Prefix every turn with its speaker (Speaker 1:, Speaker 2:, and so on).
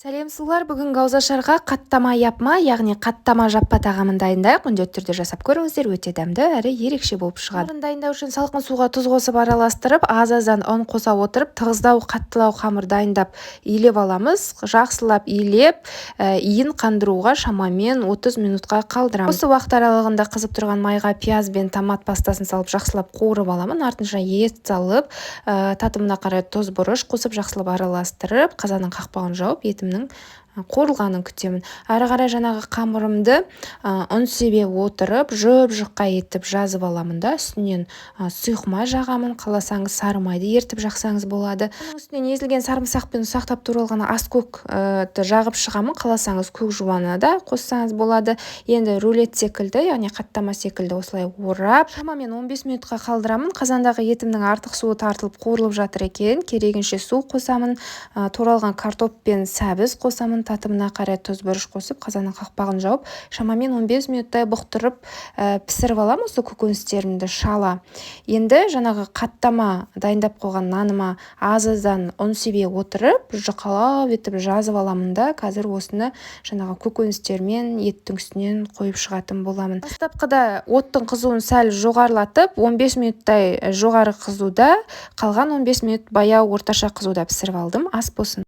Speaker 1: Сәлем сұлулар, бүгін гаузашарға қаттама япма, яғни қаттама жаппа тағамын дайындайық. Міндетті түрде жасап көріңіздер, өте дәмді әрі ерекше болып шығады. Қамырын дайындау үшін салқын суға тұз қосып араластырып, аз-аздан ұн қоса отырып, тығыздау қаттылау қамыр дайындап илеп аламыз. Жақсылап илеп, иін қандыруға шамамен 30 минутқа қалдырамыз. Осы уақыт аралығында қызып тұрған майға пияз бен томат пастасын салып жақсылап қуырып аламын. Артынша ет салып, татымына қарай тұз бұрыш қосып жақсылап араластырып, қазанның қақпағын жауып, етімнің қуырылғанын күтемін. Әрі қарай жаңағы қамырымды ұн себе отырып, жұп-жұқа етіп жазып аламын да, үстінен сұйық май жағамын. Қаласаңыз сары майды ертіп жақсаңыз болады. Оның үстінен езілген сарымсақпен ұсақтап туралған аскөкті жағып шығамын. Қаласаңыз көк жуаны да қоссаңыз болады. Енді рулет секілді, яғни қаттама секілді осылай орап, шамамен 15 минутқа қалдырамын. Қазандағы етімнің артық суы тартылып қуырылып жатыр екен. Керегінше су қосамын. Туралған картоп пен сәбіз қосамын. Татымына қарай тұз бұрыш қосып, қазанның қақпағын жауып, шамамен 15 минуттай бұқтырып пісіріп аламын осы көкөністерімді шала. Енді жаңағы қаттама дайындап қойған наныма аз-аздан ұн себе отырып, жұқалау етіп жазып аламын да, қазір осыны жаңағы көкөністермен еттің үстінен қойып шығатын боламын. Бастапқыда оттың қызуын сәл жоғарылатып, 15 минуттай жоғары қызуда, қалған 15 минут баяу орташа қызуда пісіріп алдым. Ас болсын.